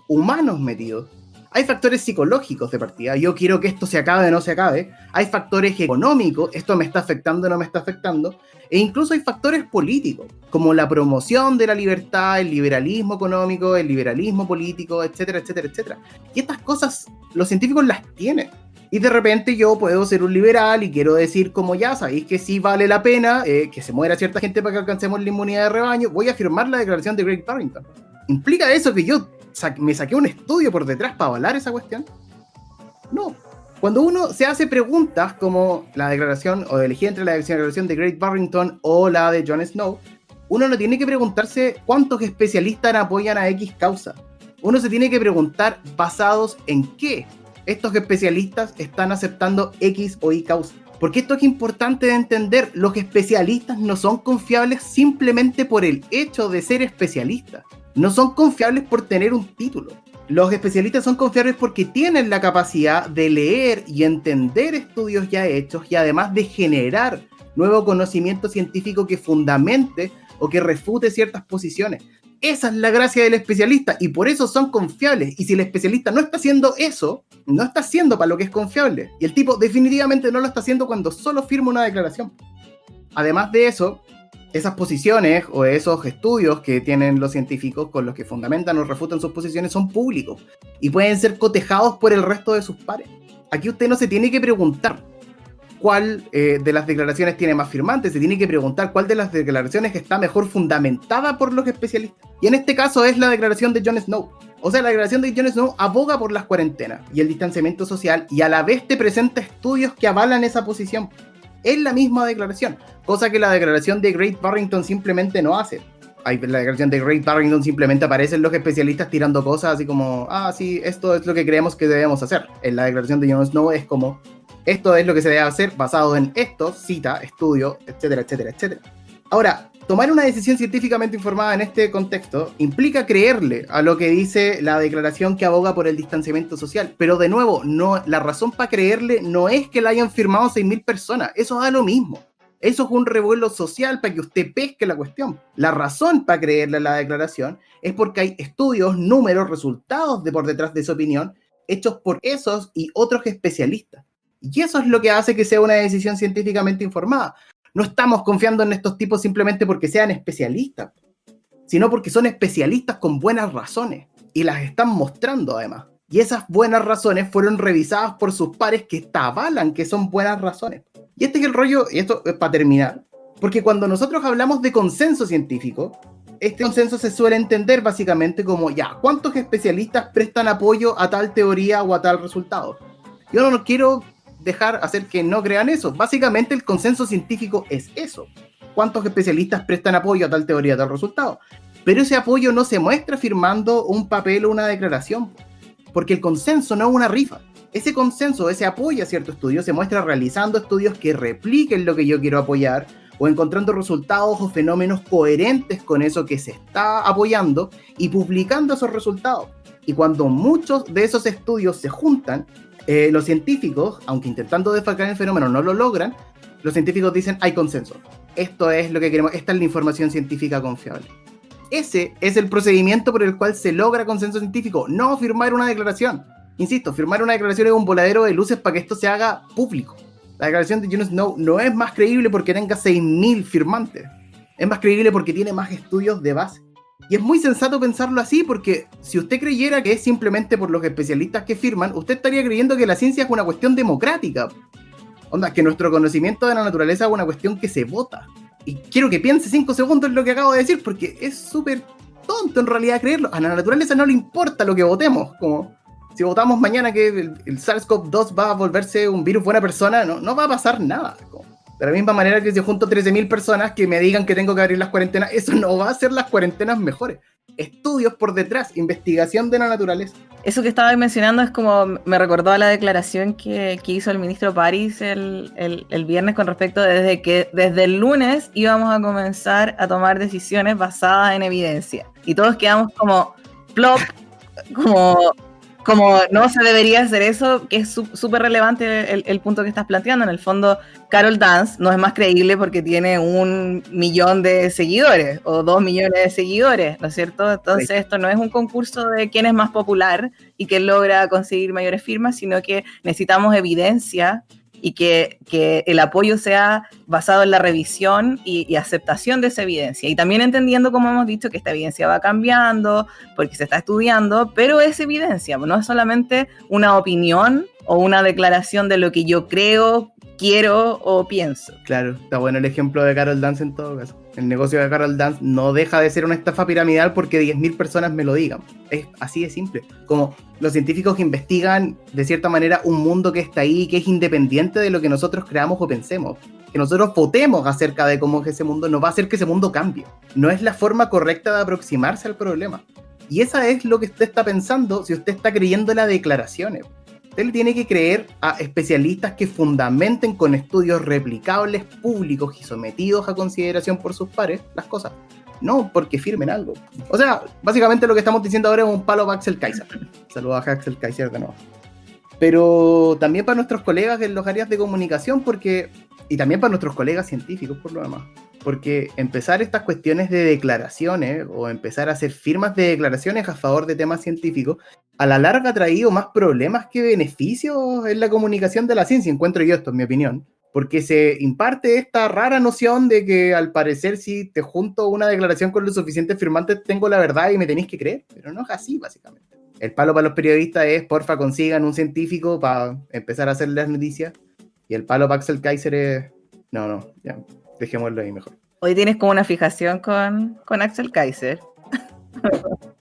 humanos metidos Hay factores psicológicos de partida, yo quiero que esto se acabe o no se acabe. Hay factores económicos, esto me está afectando o no me está afectando. E incluso hay factores políticos, como la promoción de la libertad, el liberalismo económico, el liberalismo político, etcétera, etcétera, etcétera. Y estas cosas los científicos las tienen. Y de repente yo puedo ser un liberal y quiero decir como ya sabéis que sí vale la pena que se muera cierta gente para que alcancemos la inmunidad de rebaño, voy a firmar la declaración de Craig Barrington. ¿Implica eso que yo me saqué un estudio por detrás para avalar esa cuestión? No. Cuando uno se hace preguntas como la declaración, o elegir entre la declaración de Craig Barrington o la de Jon Snow, uno no tiene que preguntarse cuántos especialistas apoyan a X causa. Uno se tiene que preguntar basados en qué estos especialistas están aceptando X o Y causa. Porque esto es importante de entender, los especialistas no son confiables simplemente por el hecho de ser especialistas. No son confiables por tener un título. Los especialistas son confiables porque tienen la capacidad de leer y entender estudios ya hechos y además de generar nuevo conocimiento científico que fundamente o que refute ciertas posiciones. Esa es la gracia del especialista y por eso son confiables. Y si el especialista no está haciendo eso, no está haciendo para lo que es confiable. Y el tipo definitivamente no lo está haciendo cuando solo firma una declaración. Además de eso, esas posiciones o esos estudios que tienen los científicos con los que fundamentan o refutan sus posiciones son públicos y pueden ser cotejados por el resto de sus pares. Aquí usted no se tiene que preguntar cuál de las declaraciones tiene más firmantes, se tiene que preguntar cuál de las declaraciones está mejor fundamentada por los especialistas. Y en este caso es la declaración de Jon Snow. O sea, la declaración de Jon Snow aboga por las cuarentenas y el distanciamiento social y a la vez te presenta estudios que avalan esa posición. Es la misma declaración, cosa que la declaración de Craig Barrington simplemente no hace. La declaración de Craig Barrington simplemente aparecen los especialistas tirando cosas así como, sí, esto es lo que creemos que debemos hacer. En la declaración de Jon Snow es como, esto es lo que se debe hacer basado en esto, cita, estudio, etcétera, etcétera, etcétera. Ahora, tomar una decisión científicamente informada en este contexto implica creerle a lo que dice la declaración que aboga por el distanciamiento social. Pero de nuevo, no, la razón para creerle no es que la hayan firmado 6.000 personas. Eso da lo mismo. Eso es un revuelo social para que usted pesque la cuestión. La razón para creerle a la declaración es porque hay estudios, números, resultados por detrás de su opinión hechos por esos y otros especialistas. Y eso es lo que hace que sea una decisión científicamente informada. No estamos confiando en estos tipos simplemente porque sean especialistas, sino porque son especialistas con buenas razones y las están mostrando además. Y esas buenas razones fueron revisadas por sus pares que avalan que son buenas razones. Y este es el rollo, y esto es para terminar, porque cuando nosotros hablamos de consenso científico, este consenso se suele entender básicamente como, ¿cuántos especialistas prestan apoyo a tal teoría o a tal resultado? Yo no quiero hacer que no crean eso. Básicamente el consenso científico es eso. ¿Cuántos especialistas prestan apoyo a tal teoría, a tal resultado? Pero ese apoyo no se muestra firmando un papel o una declaración, porque el consenso no es una rifa. Ese consenso, ese apoyo a cierto estudio se muestra realizando estudios que repliquen lo que yo quiero apoyar o encontrando resultados o fenómenos coherentes con eso que se está apoyando y publicando esos resultados. Y cuando muchos de esos estudios se juntan, los científicos, aunque intentando desfalcar el fenómeno no lo logran, los científicos dicen hay consenso. Esto es lo que queremos, esta es la información científica confiable. Ese es el procedimiento por el cual se logra consenso científico, no firmar una declaración. Insisto, firmar una declaración es un voladero de luces para que esto se haga público. La declaración de Jon Snow no es más creíble porque tenga 6.000 firmantes. Es más creíble porque tiene más estudios de base. Y es muy sensato pensarlo así porque si usted creyera que es simplemente por los especialistas que firman, usted estaría creyendo que la ciencia es una cuestión democrática. Onda, que nuestro conocimiento de la naturaleza es una cuestión que se vota. Y quiero que piense 5 segundos en lo que acabo de decir porque es súper tonto en realidad creerlo. A la naturaleza no le importa lo que votemos. Como si votamos mañana que el SARS-CoV-2 va a volverse un virus buena persona, no va a pasar nada. De la misma manera que si junto 13.000 personas que me digan que tengo que abrir las cuarentenas, eso no va a hacer las cuarentenas mejores. Estudios por detrás, investigación de la naturaleza. Eso que estaba mencionando es como, me recordó a la declaración que hizo el ministro París el viernes con respecto desde que desde el lunes íbamos a comenzar a tomar decisiones basadas en evidencia. Y todos quedamos como plop, como no se debería hacer eso, que es súper relevante el punto que estás planteando. En el fondo, Carol Dance no es más creíble porque tiene 1 millón de seguidores o 2 millones de seguidores, ¿no es cierto? Entonces, esto no es un concurso de quién es más popular y quién logra conseguir mayores firmas, sino que necesitamos evidencia y que el apoyo sea basado en la revisión y aceptación de esa evidencia. Y también entendiendo, como hemos dicho, que esta evidencia va cambiando porque se está estudiando, pero es evidencia, no es solamente una opinión o una declaración de lo que yo creo, quiero o pienso. Claro, está bueno el ejemplo de Carol Dance en todo caso. El negocio de Carol Dance no deja de ser una estafa piramidal porque 10.000 personas me lo digan. Es así de simple. Como los científicos que investigan de cierta manera un mundo que está ahí, que es independiente de lo que nosotros creamos o pensemos. Que nosotros votemos acerca de cómo es ese mundo, no va a hacer que ese mundo cambie. No es la forma correcta de aproximarse al problema. Y esa es lo que usted está pensando si usted está creyendo en las declaraciones. Usted le tiene que creer a especialistas que fundamenten con estudios replicables, públicos y sometidos a consideración por sus pares las cosas. No porque firmen algo. O sea, básicamente lo que estamos diciendo ahora es un palo para Axel Kaiser. Saludos a Axel Kaiser de nuevo. Pero también para nuestros colegas en los áreas de comunicación, y también para nuestros colegas científicos por lo demás. Porque empezar estas cuestiones de declaraciones o empezar a hacer firmas de declaraciones a favor de temas científicos, a la larga ha traído más problemas que beneficios en la comunicación de la ciencia, encuentro yo, esto es mi opinión. Porque se imparte esta rara noción de que al parecer si te junto una declaración con los suficientes firmantes tengo la verdad y me tenéis que creer, pero no es así básicamente. El palo para los periodistas es, porfa, consigan un científico para empezar a hacer las noticias, y el palo para Axel Kaiser es, no, ya, dejémoslo ahí mejor. Hoy tienes como una fijación con Axel Kaiser.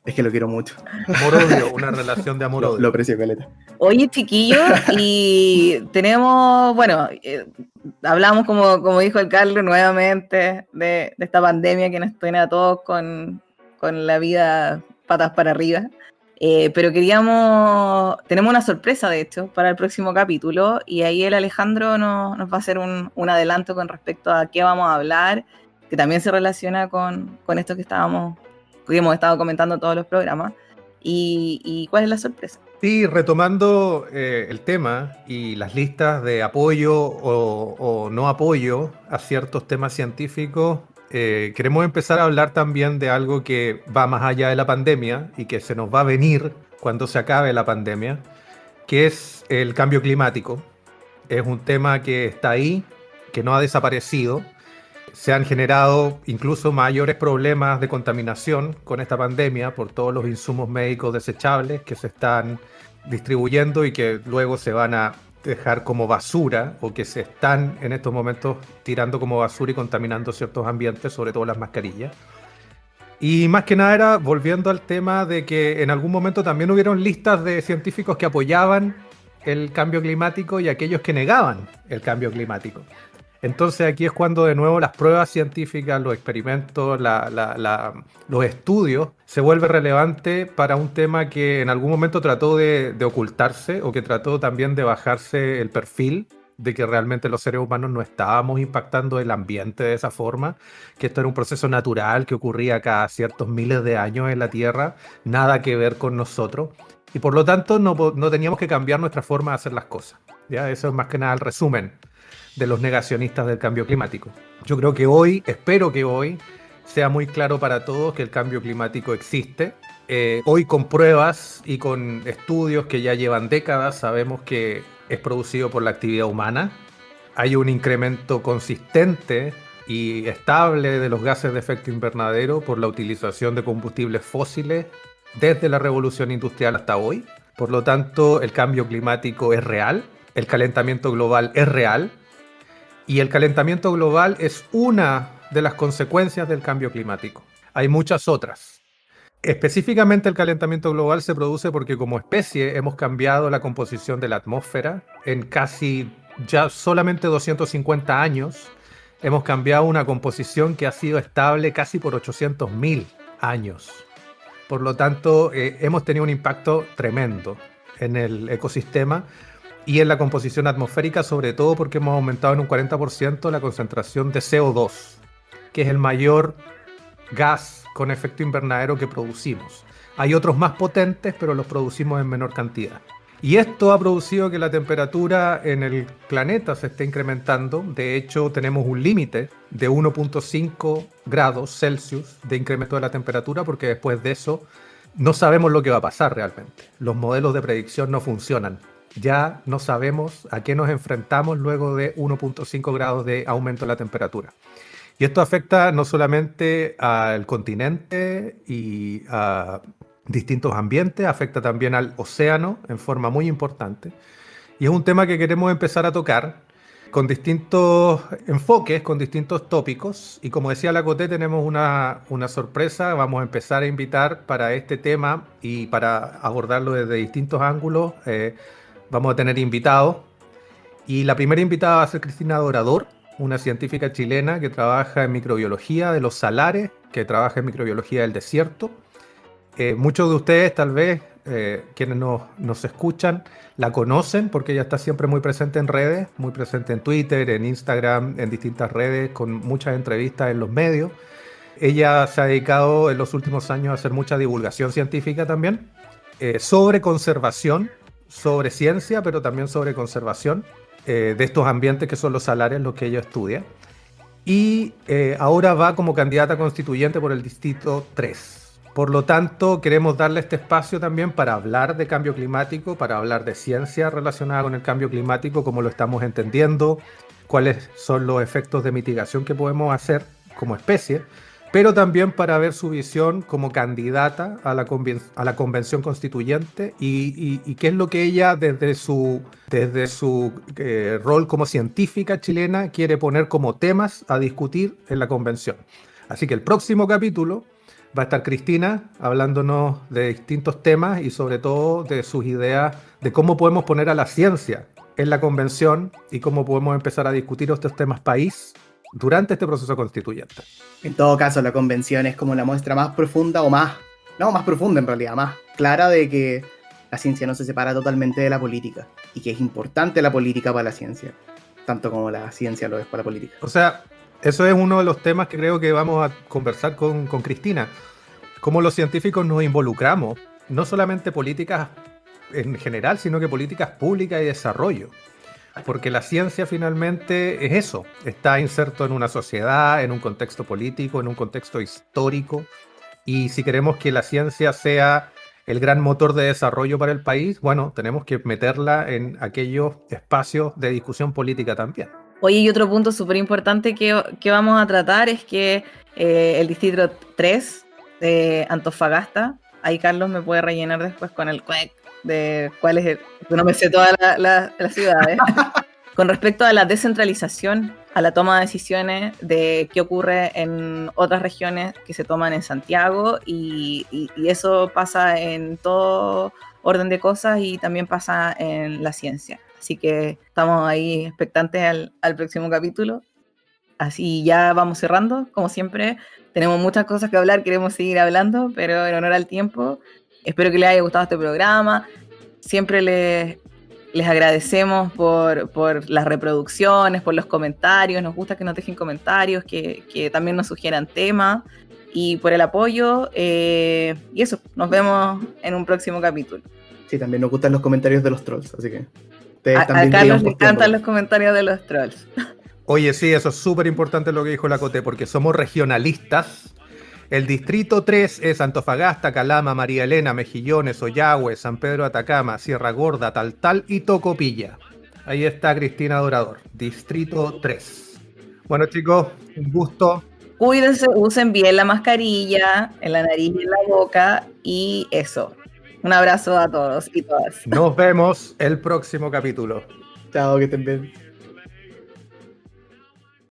Es que lo quiero mucho. Amor-odio, una relación de amor-odio. Lo aprecio, caleta. Oye, chiquillos, y tenemos, bueno, hablamos como dijo el Carlos nuevamente de esta pandemia que nos tiene a todos con la vida patas para arriba. Pero tenemos una sorpresa de hecho para el próximo capítulo, y ahí el Alejandro nos va a hacer un adelanto con respecto a qué vamos a hablar, que también se relaciona con esto que hemos estado comentando en todos los programas. ¿Y cuál es la sorpresa? Sí, retomando el tema y las listas de apoyo o no apoyo a ciertos temas científicos, queremos empezar a hablar también de algo que va más allá de la pandemia y que se nos va a venir cuando se acabe la pandemia, que es el cambio climático. Es un tema que está ahí, que no ha desaparecido. Se han generado incluso mayores problemas de contaminación con esta pandemia por todos los insumos médicos desechables que se están distribuyendo y que luego se van a dejar como basura, o que se están en estos momentos tirando como basura y contaminando ciertos ambientes, sobre todo las mascarillas. Y más que nada era volviendo al tema de que en algún momento también hubieron listas de científicos que apoyaban el cambio climático y aquellos que negaban el cambio climático. Entonces aquí es cuando de nuevo las pruebas científicas, los experimentos, los estudios se vuelve relevante para un tema que en algún momento trató de ocultarse, o que trató también de bajarse el perfil de que realmente los seres humanos no estábamos impactando el ambiente de esa forma, que esto era un proceso natural que ocurría cada ciertos miles de años en la Tierra, nada que ver con nosotros, y por lo tanto no teníamos que cambiar nuestra forma de hacer las cosas. ¿Ya? Eso es más que nada el resumen de los negacionistas del cambio climático. Yo creo que espero que hoy sea muy claro para todos que el cambio climático existe. Hoy con pruebas y con estudios que ya llevan décadas sabemos que es producido por la actividad humana. Hay un incremento consistente y estable de los gases de efecto invernadero por la utilización de combustibles fósiles desde la revolución industrial hasta hoy. Por lo tanto, el cambio climático es real, el calentamiento global es real, y el calentamiento global es una de las consecuencias del cambio climático. Hay muchas otras. Específicamente el calentamiento global se produce porque como especie hemos cambiado la composición de la atmósfera en casi ya solamente 250 años. Hemos cambiado una composición que ha sido estable casi por 800.000 años. Por lo tanto, hemos tenido un impacto tremendo en el ecosistema y en la composición atmosférica, sobre todo porque hemos aumentado en un 40% la concentración de CO2, que es el mayor gas con efecto invernadero que producimos. Hay otros más potentes, pero los producimos en menor cantidad. Y esto ha producido que la temperatura en el planeta se esté incrementando. De hecho, tenemos un límite de 1.5 grados Celsius de incremento de la temperatura, porque después de eso no sabemos lo que va a pasar realmente. Los modelos de predicción no funcionan. Ya no sabemos a qué nos enfrentamos luego de 1.5 grados de aumento de la temperatura. Y esto afecta no solamente al continente y a distintos ambientes, afecta también al océano en forma muy importante. Y es un tema que queremos empezar a tocar con distintos enfoques, con distintos tópicos. Y como decía la Coté, tenemos una sorpresa. Vamos a empezar a invitar para este tema y para abordarlo desde distintos ángulos. Vamos a tener invitados. Y la primera invitada va a ser Cristina Dorador, una científica chilena que trabaja en microbiología de los salares, que trabaja en microbiología del desierto. Muchos de ustedes, tal vez, quienes nos escuchan, la conocen porque ella está siempre muy presente en redes, muy presente en Twitter, en Instagram, en distintas redes, con muchas entrevistas en los medios. Ella se ha dedicado en los últimos años a hacer mucha divulgación científica también, sobre conservación, sobre ciencia, pero también sobre conservación de estos ambientes que son los salares, los que ella estudia. Y ahora va como candidata constituyente por el Distrito 3. Por lo tanto, queremos darle este espacio también para hablar de cambio climático, para hablar de ciencia relacionada con el cambio climático, cómo lo estamos entendiendo, cuáles son los efectos de mitigación que podemos hacer como especie, pero también para ver su visión como candidata a la convención constituyente y qué es lo que ella desde su rol como científica chilena quiere poner como temas a discutir en la convención. Así que el próximo capítulo va a estar Cristina hablándonos de distintos temas y sobre todo de sus ideas de cómo podemos poner a la ciencia en la convención y cómo podemos empezar a discutir estos temas país durante este proceso constituyente. En todo caso, la convención es como la muestra más profunda más profunda en realidad, más clara de que la ciencia no se separa totalmente de la política y que es importante la política para la ciencia, tanto como la ciencia lo es para la política. O sea, eso es uno de los temas que creo que vamos a conversar con Cristina. Cómo los científicos nos involucramos, no solamente políticas en general, sino que políticas públicas y desarrollo. Porque la ciencia finalmente es eso, está inserto en una sociedad, en un contexto político, en un contexto histórico. Y si queremos que la ciencia sea el gran motor de desarrollo para el país, bueno, tenemos que meterla en aquellos espacios de discusión política también. Oye, y otro punto súper importante que vamos a tratar es que el Distrito 3 de Antofagasta, ahí Carlos me puede rellenar después con el cuec de cuál es no me sé todas las ciudades, con respecto a la descentralización, a la toma de decisiones de qué ocurre en otras regiones que se toman en Santiago y eso pasa en todo orden de cosas y también pasa en la ciencia. Así que estamos ahí expectantes al próximo capítulo. Así ya vamos cerrando, como siempre. Tenemos muchas cosas que hablar, queremos seguir hablando, pero en honor al tiempo, espero que les haya gustado este programa. Siempre les agradecemos por las reproducciones, por los comentarios. Nos gusta que nos dejen comentarios, que también nos sugieran temas y por el apoyo. Y eso, nos vemos en un próximo capítulo. Sí, también nos gustan los comentarios de los trolls, así que... A Carlos le encantan los comentarios de los trolls. Oye, sí, eso es súper importante lo que dijo la Coté, porque somos regionalistas. El Distrito 3 es Antofagasta, Calama, María Elena, Mejillones, Ollagüe, San Pedro Atacama, Sierra Gorda, Taltal y Tocopilla. Ahí está Cristina Dorador, Distrito 3. Bueno, chicos, un gusto. Cuídense, usen bien la mascarilla en la nariz y en la boca y eso. Un abrazo a todos y todas. Nos vemos el próximo capítulo. Chao, que estén bien.